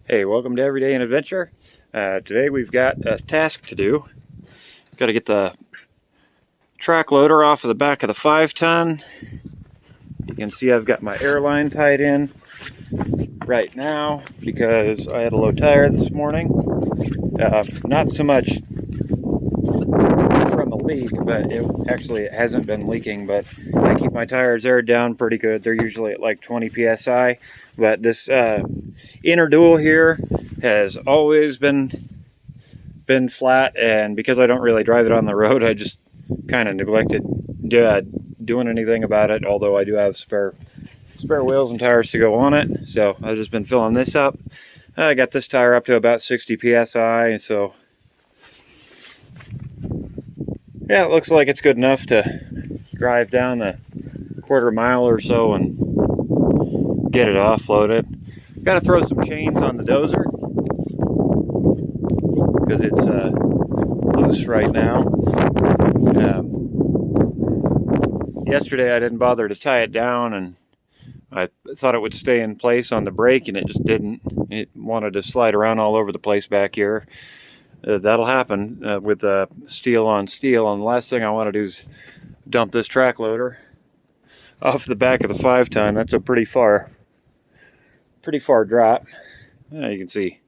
Hey, welcome to Everyday and Adventure. Today we've got a task to do. Got to get the track loader off of the back of the 5-ton. You can see I've got my airline tied in right now because I had a low tire this morning. Not so much from a leak, but it hasn't been leaking, but I keep my tires aired down pretty good. They're usually at like 20 psi, but this inner dual here has always been flat, and because I don't really drive it on the road, I just kind of neglected doing anything about it, although I do have spare wheels and tires to go on it. So I've just been filling this up. I got this tire up to about 60 psi, so yeah, it looks like it's good enough to drive down the quarter mile or so and get it offloaded. Got to throw some chains on the dozer because it's loose right now. Yesterday I didn't bother to tie it down, and I thought it would stay in place on the brake, and it just didn't. It wanted to slide around all over the place back here. That'll happen with steel on steel, and the last thing I want to do is dump this track loader off the back of the 5-ton. That's a pretty far drop. You can see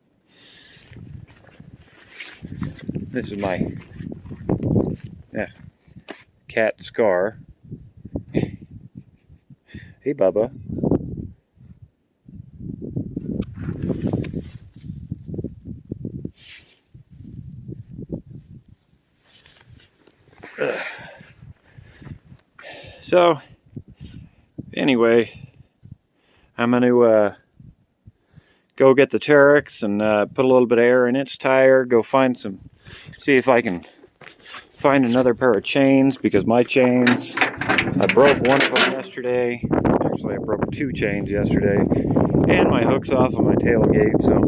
this is my cat Scar. Hey Bubba. So anyway, I'm going to go get the Terex and put a little bit of air in its tire, go see if I can find another pair of chains, because my chains, I broke one of them yesterday. Actually, I broke 2 chains yesterday, and my hook's off of my tailgate, so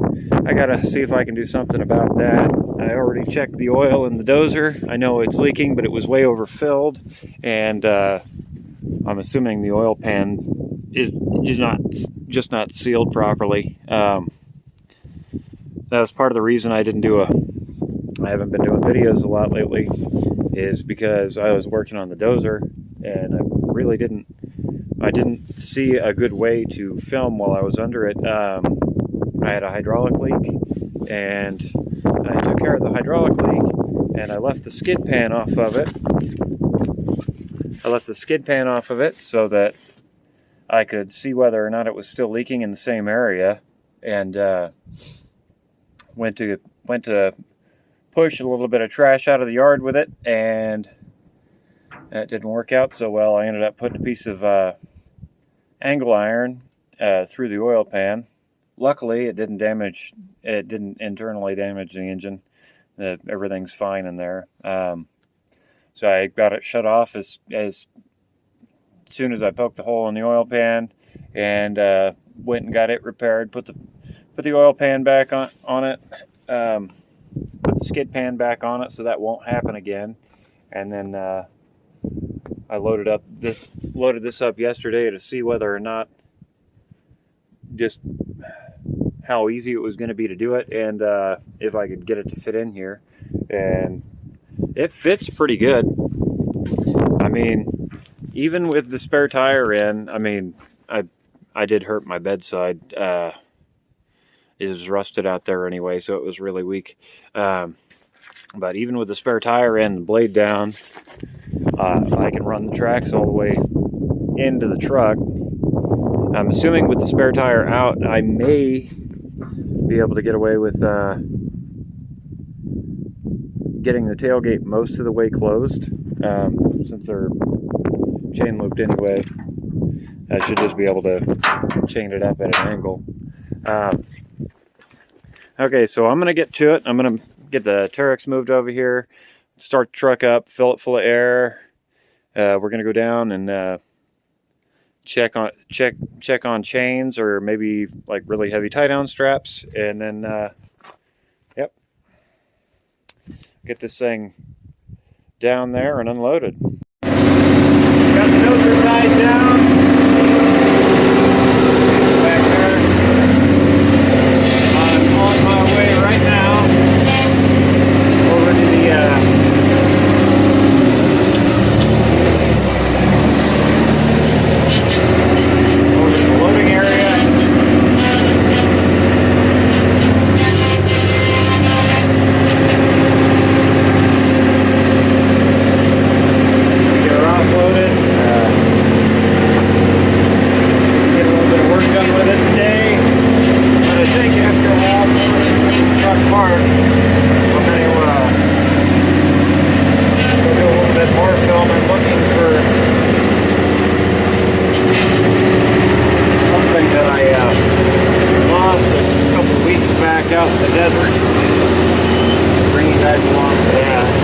I gotta see if I can do something about that. I already checked the oil in the dozer. I know it's leaking, but it was way overfilled, and I'm assuming the oil pan is just not sealed properly. That was part of the reason I haven't been doing videos a lot lately, is because I was working on the dozer, and I didn't see a good way to film while I was under it. I had a hydraulic leak, and I took care of the hydraulic leak, and I left the skid pan off of it. So that I could see whether or not it was still leaking in the same area, and went to push a little bit of trash out of the yard with it, and that didn't work out so well. I ended up putting a piece of angle iron through the oil pan. Luckily, it didn't internally damage the engine. Everything's fine in there. So I got it shut off as soon as I poked the hole in the oil pan, and went and got it repaired. Put the oil pan back on it. Put the skid pan back on it so that won't happen again. And then I loaded this up yesterday to see whether or not, just how easy it was going to be to do it, and if I could get it to fit in here. And it fits pretty good. I mean, even with the spare tire in, I mean, I did hurt my bedside. It was rusted out there anyway, so it was really weak. But even with the spare tire in, the blade down, I can run the tracks all the way into the truck. I'm assuming with the spare tire out, I may be able to get away with getting the tailgate most of the way closed, since they're chain looped anyway. I should just be able to chain it up at an angle. Okay, so I'm going to get to it. I'm going to get the Terex moved over here, start the truck up, fill it full of air. We're going to go down and check on chains, or maybe like really heavy tie-down straps, and then yep, get this thing down there and unloaded. Got the dozer tied down back there. work out in the desert. Bring you guys along for that.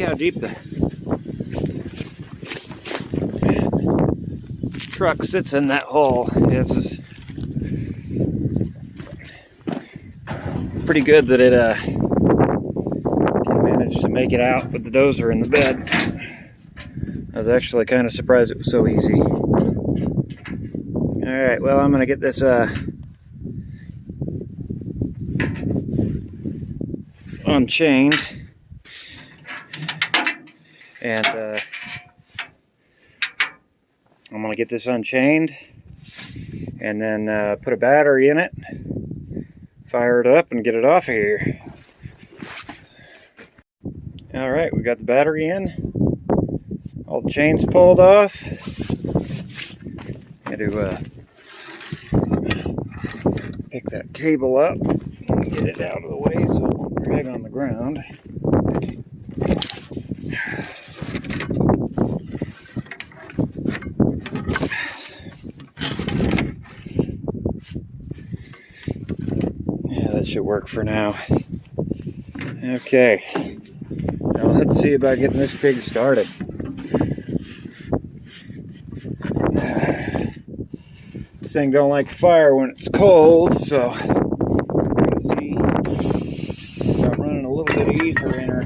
How deep the truck sits in that hole. This is pretty good that it can manage to make it out with the dozer in the bed. I was actually kind of surprised it was so easy. Alright, well, I'm going to get this unchained. And I'm going to get this unchained and then put a battery in it, fire it up, and get it off of here. Alright, we got the battery in, all the chains pulled off. Got to pick that cable up and get it out of the way so it won't drag on the ground. Yeah, that should work for now. Okay, now let's see about getting this pig started. This thing don't like fire when it's cold, so I'm gonna see about running a little bit of ether in her.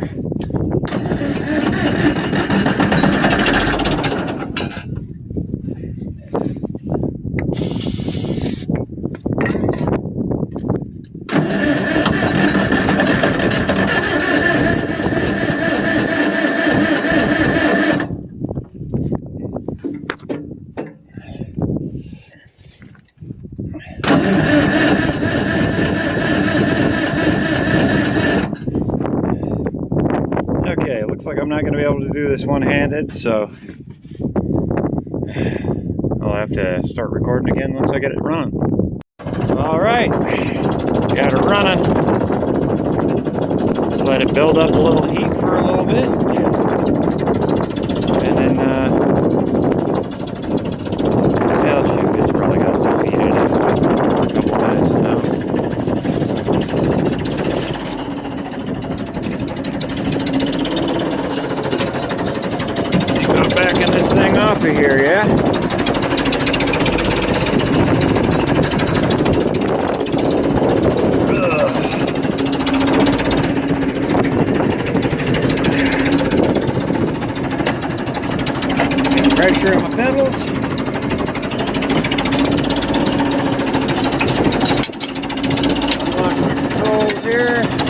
Okay, looks like I'm not going to be able to do this one-handed, so I'll have to start recording again once I get it running. Alright, got it running. Let it build up a little heat for a little bit. And then, yeah, shoot, it's probably got to feed it in for a couple minutes now. off of here, yeah? Pressure on my pedals. Unlock my controls here.